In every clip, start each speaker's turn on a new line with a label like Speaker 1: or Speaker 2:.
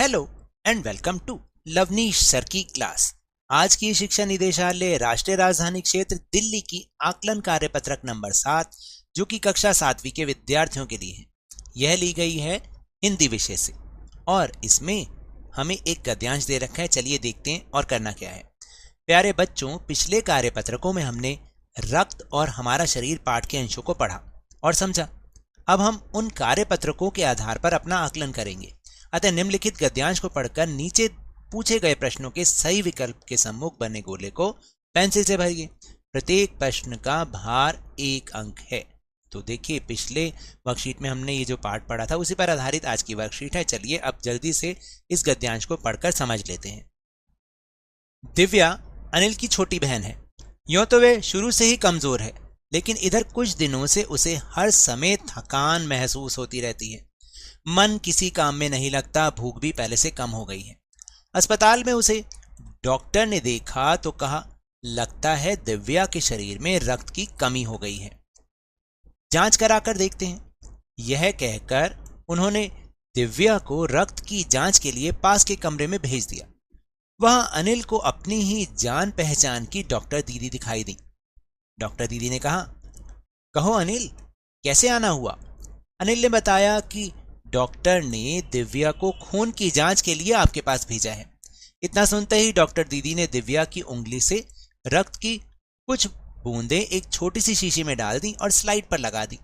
Speaker 1: Hello and welcome to Lavneesh sir की class. आज की शिक्षा निदेशालय राष्ट्रीय राजधानी क्षेत्र दिल्ली की आकलन कार्यपत्रक नंबर 7 जो कि कक्षा 7वीं के विद्यार्थियों के लिए है, यह ली गई है हिंदी विषय से और इसमें हमें एक गद्यांश दे रखा है। चलिए देखते हैं और करना क्या है। प्यारे बच्चों, पिछले कार्यपत्रकों में हमने रक्त और हमारा शरीर पाठ के अंशों को पढ़ा और समझा। अब हम उन कार्यपत्रकों के आधार पर अपना आकलन करेंगे। अतः निम्नलिखित गद्यांश को पढ़कर नीचे पूछे गए प्रश्नों के सही विकल्प के सम्मुख बने गोले को पेंसिल से भरिए। प्रत्येक प्रश्न का भार 1 अंक है। तो देखिए, पिछले वर्कशीट में हमने ये जो पाठ पढ़ा था उसी पर आधारित आज की वर्कशीट है। चलिए अब जल्दी से इस गद्यांश को पढ़कर समझ लेते हैं। दिव्या अनिल की छोटी बहन है। यूं तो वे शुरू से ही कमजोर है, लेकिन इधर कुछ दिनों से उसे हर समय थकान महसूस होती रहती है। मन किसी काम में नहीं लगता, भूख भी पहले से कम हो गई है। अस्पताल में उसे डॉक्टर ने देखा तो कहा, लगता है दिव्या के शरीर में रक्त की कमी हो गई है, जांच कराकर देखते हैं। यह कहकर उन्होंने दिव्या को रक्त की जांच के लिए पास के कमरे में भेज दिया। वहां अनिल को अपनी ही जान पहचान की डॉक्टर दीदी दिखाई दी। डॉक्टर दीदी ने कहा, कहो अनिल, कैसे आना हुआ? अनिल ने बताया कि डॉक्टर ने दिव्या को खून की जांच के लिए आपके पास भेजा है। इतना सुनते ही डॉक्टर दीदी ने दिव्या की उंगली से रक्त की कुछ बूंदें एक छोटी सी शीशी में डाल दी और स्लाइड पर लगा दी।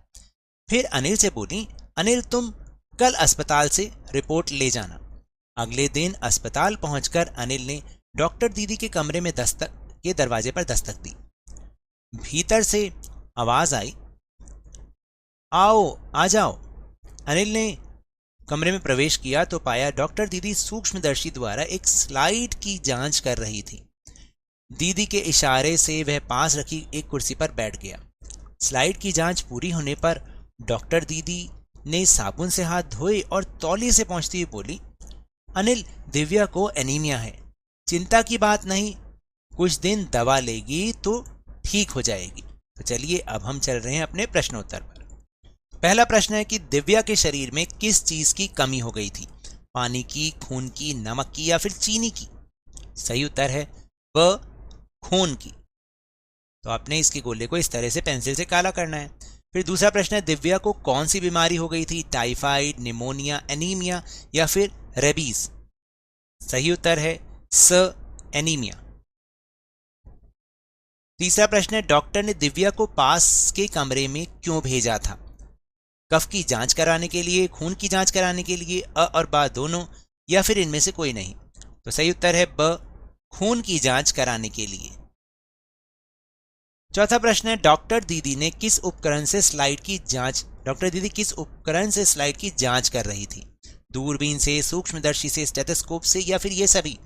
Speaker 1: फिर अनिल से बोली, अनिल तुम कल अस्पताल से रिपोर्ट ले जाना। अगले दिन अस्पताल पहुंचकर अनिल ने डॉक्टर दीदी के कमरे में दरवाजे पर दस्तक दी। भीतर से आवाज आई, आओ, आ जाओ। अनिल ने कमरे में प्रवेश किया तो पाया डॉक्टर दीदी सूक्ष्मदर्शी द्वारा एक स्लाइड की जांच कर रही थी। दीदी के इशारे से वह पास रखी एक कुर्सी पर बैठ गया। स्लाइड की जांच पूरी होने पर डॉक्टर दीदी ने साबुन से हाथ धोए और तौलिए से पहुंचती हुई बोली, अनिल, दिव्या को एनीमिया है। चिंता की बात नहीं, कुछ दिन दवा लेगी तो ठीक हो जाएगी। तो चलिए अब हम चल रहे हैं अपने प्रश्नोत्तर पर। पहला प्रश्न है कि दिव्या के शरीर में किस चीज की कमी हो गई थी? पानी की, खून की, नमक की या फिर चीनी की? सही उत्तर है ब, खून की। तो आपने इसके गोले को इस तरह से पेंसिल से काला करना है। फिर दूसरा प्रश्न है, दिव्या को कौन सी बीमारी हो गई थी? टाइफाइड, निमोनिया, एनीमिया या फिर रेबीज? सही उत्तर है स, एनीमिया। तीसरा प्रश्न है, डॉक्टर ने दिव्या को पास के कमरे में क्यों भेजा था? कफ की जांच कराने के लिए, खून की जांच कराने के लिए, अ और बा दोनों, या फिर इनमें से कोई नहीं? तो सही उत्तर है ब, खून की जांच कराने के लिए। चौथा प्रश्न है, डॉक्टर दीदी किस उपकरण से स्लाइड की जांच कर रही थी? दूरबीन से, सूक्ष्मदर्शी से, स्टेथोस्कोप से या फिर ये सभी?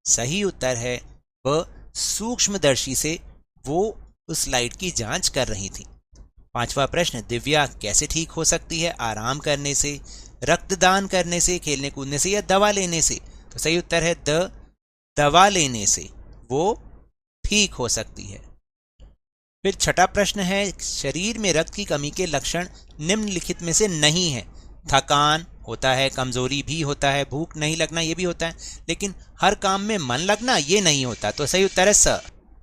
Speaker 1: सही उत्तर है ब, सूक्ष्मदर्शी से वो उस स्लाइड की जांच कर रही थी। पांचवा प्रश्न, दिव्या कैसे ठीक हो सकती है? आराम करने से, रक्तदान करने से, खेलने कूदने से या दवा लेने से? तो सही उत्तर है द, दवा लेने से वो ठीक हो सकती है। फिर छठा प्रश्न है, शरीर में रक्त की कमी के लक्षण निम्नलिखित में से नहीं है। थकान होता है, कमजोरी भी होता है, भूख नहीं लगना ये भी होता है, लेकिन हर काम में मन लगना ये नहीं होता। तो सही उत्तर है स।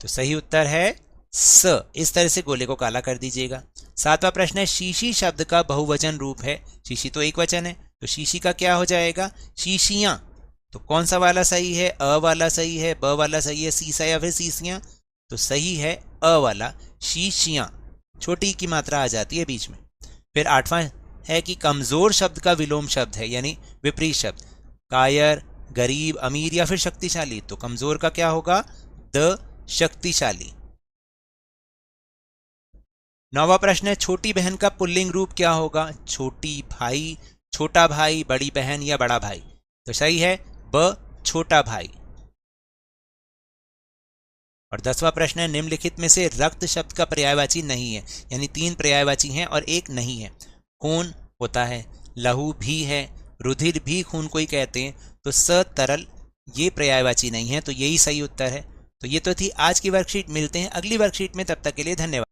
Speaker 1: तो सही उत्तर है स। इस तरह से गोले को काला कर दीजिएगा। सातवां प्रश्न है, शीशी शब्द का बहुवचन रूप है। शीशी तो एक वचन है, तो शीशी का क्या हो जाएगा? शीशियां। तो कौन सा वाला सही है? अ वाला सही है, ब वाला सही है, सीसा या फिर सीसियां? तो सही है अ वाला, शीशियां। छोटी की मात्रा आ जाती है बीच में। फिर आठवां है कि कमजोर शब्द का विलोम शब्द है, यानी विपरीत शब्द। कायर, गरीब, अमीर या फिर शक्तिशाली? तो कमजोर का क्या होगा? द, शक्तिशाली। नौवां प्रश्न है, छोटी बहन का पुल्लिंग रूप क्या होगा? छोटी भाई, छोटा भाई, बड़ी बहन या बड़ा भाई? तो सही है ब, छोटा भाई। और 10वां प्रश्न है, निम्नलिखित में से रक्त शब्द का पर्यायवाची नहीं है, यानी 3 पर्यायवाची हैं और एक नहीं है। खून होता है, लहू भी है, रुधिर भी खून को ही कहते हैं, तो स, तरल ये पर्यायवाची नहीं है, तो यही सही उत्तर है। तो ये तो थी आज की वर्कशीट। मिलते हैं अगली वर्कशीट में, तब तक के लिए धन्यवाद।